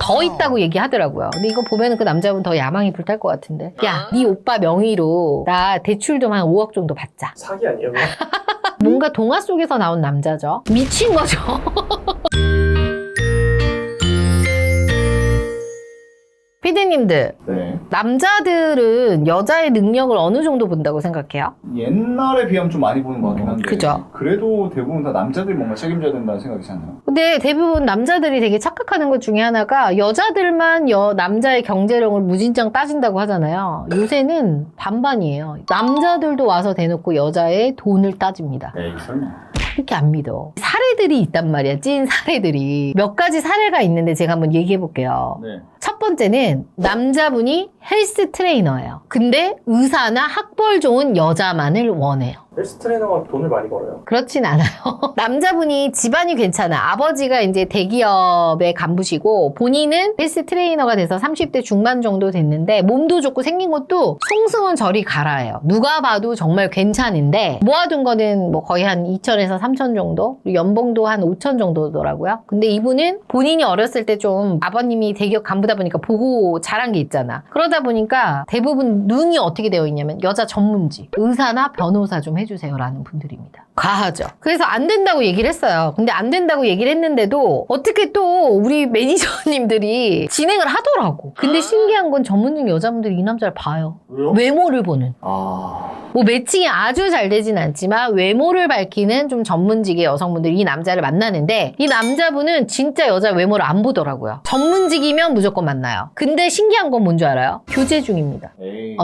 더 있다고 얘기하더라고요. 근데 이거 보면 그 남자분 더 야망이 불탈 것 같은데. 야, 네 오빠 명의로 나 대출 좀 한 5억 정도 받자. 사기 아니에요? 그냥? 뭔가 동화 속에서 나온 남자죠. 미친 거죠. 피디님들, 네. 남자들은 여자의 능력을 어느 정도 본다고 생각해요? 옛날에 비하면 좀 많이 보는 것 같긴 한데. 그죠. 그래도 대부분 다 남자들이 뭔가 책임져야 된다는 생각이잖아요. 근데 대부분 남자들이 되게 착각하는 것 중에 하나가 여자들만 남자의 경제력을 무진장 따진다고 하잖아요. 요새는 반반이에요. 남자들도 와서 대놓고 여자의 돈을 따집니다. 에이, 설마. 그렇게 안 믿어. 사례들이 있단 말이야. 찐 사례들이. 몇 가지 사례가 있는데 제가 한번 얘기해 볼게요. 네. 첫 번째는 남자분이 헬스 트레이너예요. 근데 의사나 학벌 좋은 여자만을 원해요. 헬스 트레이너가 돈을 많이 벌어요? 그렇진 않아요. 남자분이 집안이 괜찮아. 아버지가 이제 대기업의 간부시고 본인은 헬스 트레이너가 돼서 30대 중반 정도 됐는데 몸도 좋고 생긴 것도 송승헌 저리 가라예요. 누가 봐도 정말 괜찮은데 모아둔 거는 뭐 거의 한 2천에서 3천 정도? 그리고 연봉도 한 5천 정도더라고요. 근데 이분은 본인이 어렸을 때 좀 아버님이 대기업 간부다 보니까 보고 자란 게 있잖아. 그러다 보니까 대부분 눈이 어떻게 되어 있냐면 여자 전문직, 의사나 변호사 좀 해주세요 라는 분들입니다. 과하죠. 그래서 안 된다고 얘기를 했어요. 근데 안 된다고 얘기를 했는데도 어떻게 또 우리 매니저님들이 진행을 하더라고. 근데 신기한 건 전문직 여자분들이 이 남자를 봐요. 왜요? 외모를 보는. 뭐 매칭이 아주 잘 되진 않지만 외모를 밝히는 좀 전문직의 여성분들이 이 남자를 만나는데 이 남자분은 진짜 여자 외모를 안 보더라고요. 전문직이면 무조건 만나요. 근데 신기한 건 뭔지 알아요? 교제 중입니다. 에이.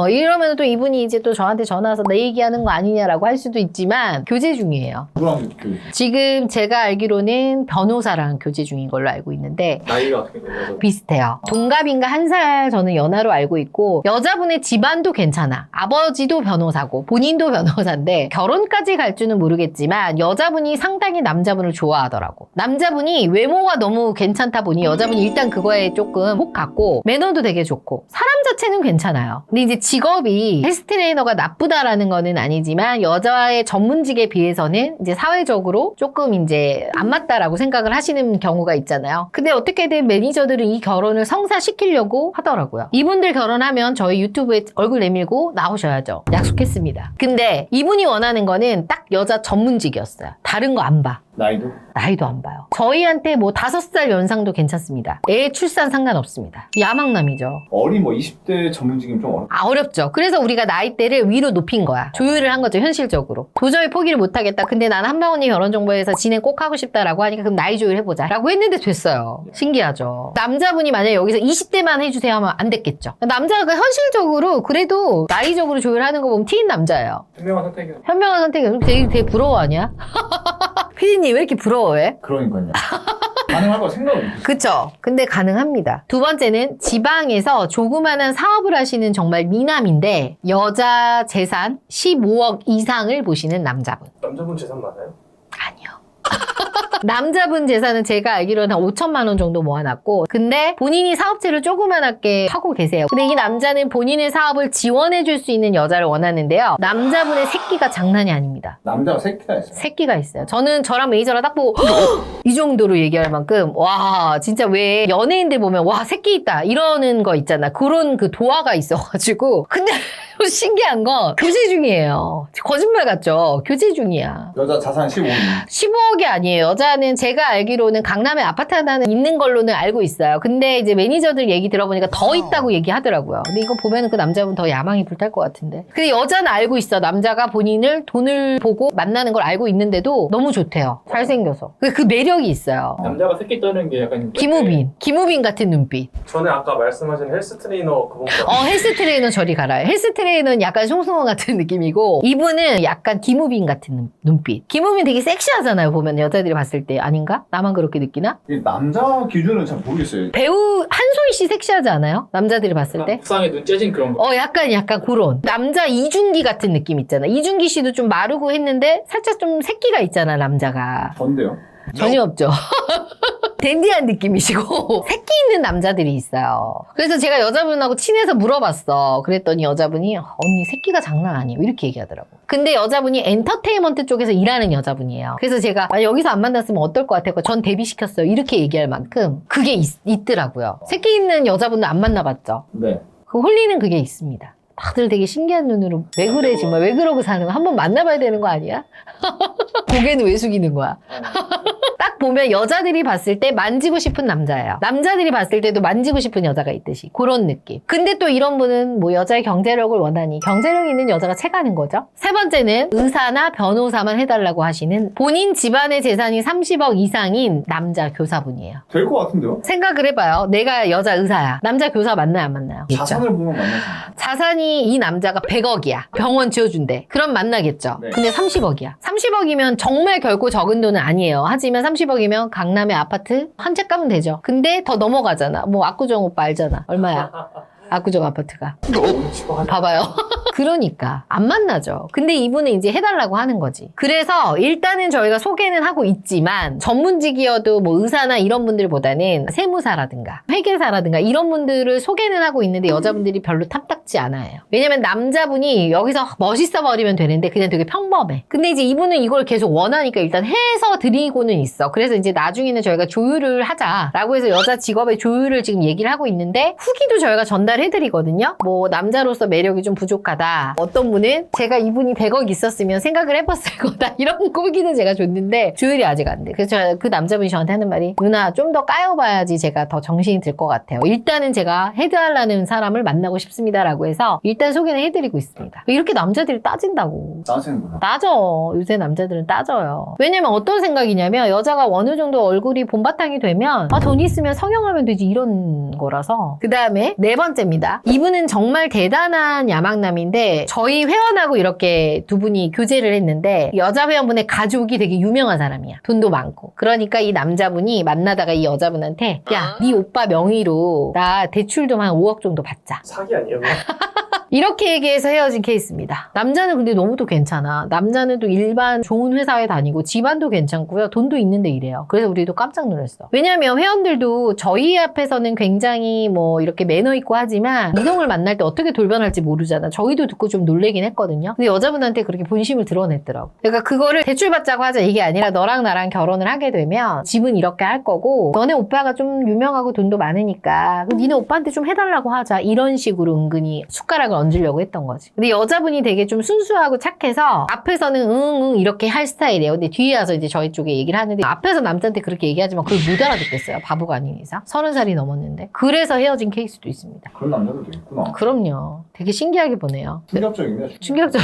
이러면 또 이분이 이제 또 저한테 전화와서 내 얘기하는 거 아니냐라고 할 수도 있지만 교제 중이에요. 누구랑 교제? 지금 제가 알기로는 변호사랑 교제 중인 걸로 알고 있는데 나이가 어떻게 돼요? 비슷해요. 동갑인가 한 살 저는 연하로 알고 있고 여자분의 집안도 괜찮아. 아버지도 변호사고 본인도 변호사인데 결혼까지 갈 줄은 모르겠지만 여자분이 상당히 남자분을 좋아하더라고. 남자분이 외모가 너무 괜찮다 보니 여자분이 일단 그거에 조금 혹 갔고 매너도 되게 좋고 사람 자체는 괜찮아요. 근데 이제 직업이 헬스 트레이너가 나쁘다라는 거는 아니지만 여자의 전문직에 비해서는 이제 사회적으로 조금 이제 안 맞다라고 생각을 하시는 경우가 있잖아요. 근데 어떻게든 매니저들은 이 결혼을 성사시키려고 하더라고요. 이분들 결혼하면 저희 유튜브에 얼굴 내밀고 나오셔야죠. 약속했습니다. 근데 이분이 원하는 거는 딱 여자 전문직이었어요. 다른 거 안 봐. 나이도 안 봐요. 저희한테 뭐 5살 연상도 괜찮습니다. 애 출산 상관없습니다. 야망남이죠. 어린 뭐 20대 전문직이면 좀 어렵다. 어렵죠. 그래서 우리가 나이대를 위로 높인 거야. 조율을 한 거죠, 현실적으로. 도저히 포기를 못 하겠다. 근데 난 한방언니 결혼정보에서 진행 꼭 하고 싶다라고 하니까 그럼 나이 조율해보자 라고 했는데 됐어요. 신기하죠. 남자분이 만약에 여기서 20대만 해주세요 하면 안 됐겠죠. 남자가 현실적으로 그래도 나이적으로 조율하는 거 보면 T인 남자예요. 현명한 선택이요. 현명한 선택이 되게 부러워 아니야? 피디님 왜 이렇게 부러워해? 그러니까요. 가능할 거 생각을 못했어요. 그쵸. 근데 가능합니다. 두 번째는 지방에서 조그마한 사업을 하시는 정말 미남인데 여자 재산 15억 이상을 보시는 남자분. 남자분 재산 많아요? 아니요. 남자분 재산은 제가 알기로는 한 5천만 원 정도 모아놨고 근데 본인이 사업체를 조그만하게 하고 계세요. 근데 이 남자는 본인의 사업을 지원해줄 수 있는 여자를 원하는데요. 남자분의 새끼가 장난이 아닙니다. 남자가 새끼가 있어요. 새끼가 있어요. 저는 저랑 매니저랑 딱 보고 이 정도로 얘기할 만큼 와 진짜 왜 연예인들 보면 와 새끼 있다 이러는 거 있잖아. 그런 그 도화가 있어가지고 근데 신기한 건 교제 중이에요. 거짓말 같죠? 교제 중이야. 여자 자산 15억. 15억이 아니에요. 여자는 제가 알기로는 강남에 아파트 하나는 있는 걸로는 알고 있어요. 근데 이제 매니저들 얘기 들어보니까 더 있다고 얘기하더라고요. 근데 이거 보면은 그 남자분 더 야망이 불탈 것 같은데. 근데 여자는 알고 있어. 남자가 본인을 돈을 보고 만나는 걸 알고 있는데도 너무 좋대요. 잘생겨서. 그 매력이 있어요. 남자가 새끼 떠는 게 약간 김우빈 같은 눈빛. 전에 아까 말씀하신 헬스 트레이너 그분과 헬스 트레이너 저리 가라. 헬스 트레이너는 약간 송승헌 같은 느낌이고 이분은 약간 김우빈 같은 눈빛. 김우빈 되게 섹시하잖아요. 보면 여자들이 봤을 때 아닌가? 나만 그렇게 느끼나? 이 남자 기준은 잘 모르겠어요. 배우 한소희 씨 섹시하지 않아요? 남자들이 봤을 때? 부상에 눈 째진 그런 거. 약간 그런. 남자 이준기 같은 느낌 있잖아. 이준기 씨도 좀 마르고 했는데 살짝 좀 새끼가 있잖아, 남자가. 전데요. 전혀 없죠. 댄디한 느낌이시고 새끼 있는 남자들이 있어요. 그래서 제가 여자분하고 친해서 물어봤어. 그랬더니 여자분이 언니 새끼가 장난 아니에요 이렇게 얘기하더라고. 근데 여자분이 엔터테인먼트 쪽에서 일하는 여자분이에요. 그래서 제가 여기서 안 만났으면 어떨 것 같아요? 전 데뷔시켰어요 이렇게 얘기할 만큼 그게 있더라고요. 새끼 있는 여자분은 안 만나봤죠? 네. 그 홀리는 그게 있습니다. 다들 되게 신기한 눈으로 왜 그래 정말 왜 그러고 사는 거야? 한번 만나봐야 되는 거 아니야? 고개는 왜 숙이는 거야? 딱 보면 여자들이 봤을 때 만지고 싶은 남자예요. 남자들이 봤을 때도 만지고 싶은 여자가 있듯이 그런 느낌. 근데 또 이런 분은 뭐 여자의 경제력을 원하니 경제력 있는 여자가 채가는 거죠. 세 번째는 의사나 변호사만 해달라고 하시는 본인 집안의 재산이 30억 이상인 남자 교사분이에요. 될 것 같은데요? 생각을 해봐요. 내가 여자 의사야. 남자 교사 만나요 안 만나요? 자산을 보면 만나지. 자산이 이 남자가 100억이야. 병원 지어준대. 그럼 만나겠죠. 네. 근데 30억이야. 30억이면 정말 결코 적은 돈은 아니에요. 하지만 30억이면 강남의 아파트 한 채 가면 되죠. 근데 더 넘어가잖아. 뭐 압구정 오빠 알잖아. 얼마야? 압구정 아파트가. 봐봐요. 그러니까 안 만나죠. 근데 이분은 이제 해달라고 하는 거지. 그래서 일단은 저희가 소개는 하고 있지만 전문직이어도 뭐 의사나 이런 분들보다는 세무사라든가 회계사라든가 이런 분들을 소개는 하고 있는데 여자분들이 별로 탐탁지 않아요. 왜냐면 남자분이 여기서 멋있어 버리면 되는데 그냥 되게 평범해. 근데 이제 이분은 이걸 계속 원하니까 일단 해서 드리고는 있어. 그래서 이제 나중에는 저희가 조율을 하자라고 해서 여자 직업의 조율을 지금 얘기를 하고 있는데 후기도 저희가 전달해드리거든요. 뭐 남자로서 매력이 좀 부족하다. 어떤 분은 제가 이분이 100억 있었으면 생각을 해봤을 거다. 이런 후기는 제가 줬는데 조율이 아직 안 돼. 그래서 그 남자분이 저한테 하는 말이 누나 좀 더 까여봐야지 제가 더 정신이 들 것 같아요. 일단은 제가 해달라는 사람을 만나고 싶습니다라고 해서 일단 소개는 해드리고 있습니다. 이렇게 남자들이 따진다고. 따지는구나. 따져. 요새 남자들은 따져요. 왜냐면 어떤 생각이냐면 여자가 어느 정도 얼굴이 본바탕이 되면 돈 있으면 성형하면 되지 이런 거라서. 그 다음에 네 번째입니다. 이분은 정말 대단한 야망남인데 저희 회원하고 이렇게 두 분이 교제를 했는데 여자 회원분의 가족이 되게 유명한 사람이야. 돈도 많고. 그러니까 이 남자분이 만나다가 이 여자분한테 야, 네 오빠 명의로 나 대출 좀 한 5억 정도 받자. 사기 아니에요? 이렇게 얘기해서 헤어진 케이스입니다. 남자는 근데 너무 또 괜찮아. 남자는 또 일반 좋은 회사에 다니고 집안도 괜찮고요. 돈도 있는데 이래요. 그래서 우리도 깜짝 놀랐어. 왜냐면 회원들도 저희 앞에서는 굉장히 뭐 이렇게 매너 있고 하지만 이성을 만날 때 어떻게 돌변할지 모르잖아. 저희도 듣고 좀 놀래긴 했거든요. 근데 여자분한테 그렇게 본심을 드러냈더라고. 그러니까 그거를 대출받자고 하자 이게 아니라 너랑 나랑 결혼을 하게 되면 집은 이렇게 할 거고 너네 오빠가 좀 유명하고 돈도 많으니까 니네 오빠한테 좀 해달라고 하자. 이런 식으로 은근히 숟가락을 얹으려고 했던 거지. 근데 여자분이 되게 좀 순수하고 착해서 앞에서는 응 이렇게 할 스타일이에요. 근데 뒤에 와서 이제 저희 쪽에 얘기를 하는데 앞에서 남자한테 그렇게 얘기하지만 그걸 못 알아듣겠어요. 바보가 아닌 이상. 30살이 넘었는데. 그래서 헤어진 케이스도 있습니다. 그런 남자들도 있구나. 그럼요. 되게 신기하게 보네요. 충격적이네. 충격적.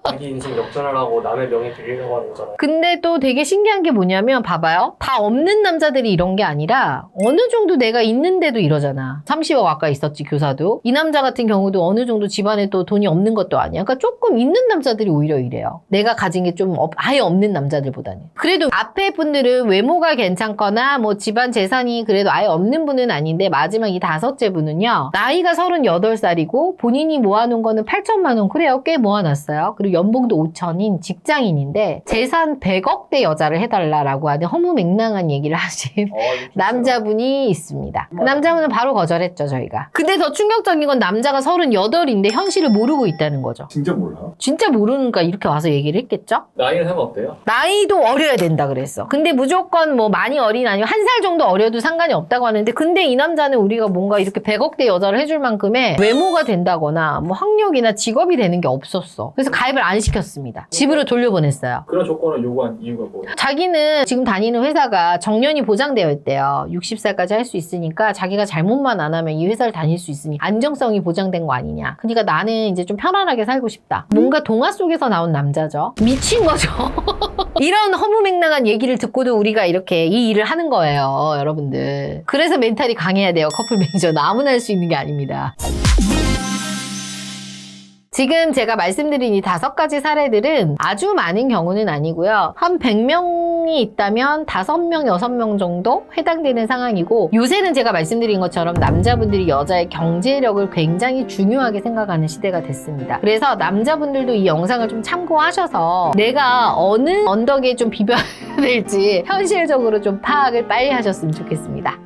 자기 인생 역전을 하고 남의 명예 빌리려고 하는 거잖아요. 근데 또 되게 신기한 게 뭐냐면 봐봐요. 다 없는 남자들이 이런 게 아니라 어느 정도 내가 있는데도 이러잖아. 30억 아까 있었지 교사도. 이 남자 같은 경우도 어느 정도 집안에 또 돈이 없는 것도 아니야. 그러니까 조금 있는 남자들이 오히려 이래요. 내가 가진 게 좀 아예 없는 남자들보다는. 그래도 앞에 분들은 외모가 괜찮거나 뭐 집안 재산이 그래도 아예 없는 분은 아닌데 마지막 이 다섯째 분은요. 나이가 38살이고 본인이 모아놓은 거는 8천만 원. 그래요. 꽤 모아놨어요. 그리고 연봉도 5천인 직장인인데 재산 100억대 여자를 해달라라고 하는 허무맹랑한 얘기를 하신 남자분이 있습니다. 그 남자분은 바로 거절했죠 저희가. 근데 더 충격적인 건 남자가 38인데 현실을 모르고 있다는 거죠. 진짜 몰라요? 진짜 모르니까 이렇게 와서 얘기를 했겠죠? 나이는 하면 어때요? 나이도 어려야 된다 그랬어. 근데 무조건 뭐 많이 어린 아니면 한 살 정도 어려도 상관이 없다고 하는데 근데 이 남자는 우리가 뭔가 이렇게 100억대 여자를 해줄 만큼의 외모가 된다거나 뭐 학력이나 직업이 되는 게 없었어. 그래서 가입을 안 시켰습니다. 집으로 돌려보냈어요. 그런 조건을 요구한 이유가 뭐예요? 자기는 지금 다니는 회사가 정년이 보장되어 있대요. 60살까지 할 수 있으니까 자기가 잘못만 안 하면 이 회사를 다닐 수 있으니 안정성이 보장된 거 아니냐. 그러니까 나는 이제 좀 편안하게 살고 싶다. 뭔가 동화 속에서 나온 남자죠. 미친 거죠. 이런 허무맹랑한 얘기를 듣고도 우리가 이렇게 이 일을 하는 거예요, 여러분들. 그래서 멘탈이 강해야 돼요, 커플 매니저는. 아무나 할 수 있는 게 아닙니다. 지금 제가 말씀드린 이 5가지 사례들은 아주 많은 경우는 아니고요. 한 100명이 있다면 5명, 6명 정도 해당되는 상황이고, 요새는 제가 말씀드린 것처럼 남자분들이 여자의 경제력을 굉장히 중요하게 생각하는 시대가 됐습니다. 그래서 남자분들도 이 영상을 좀 참고하셔서 내가 어느 언덕에 좀 비벼야 될지 현실적으로 좀 파악을 빨리 하셨으면 좋겠습니다.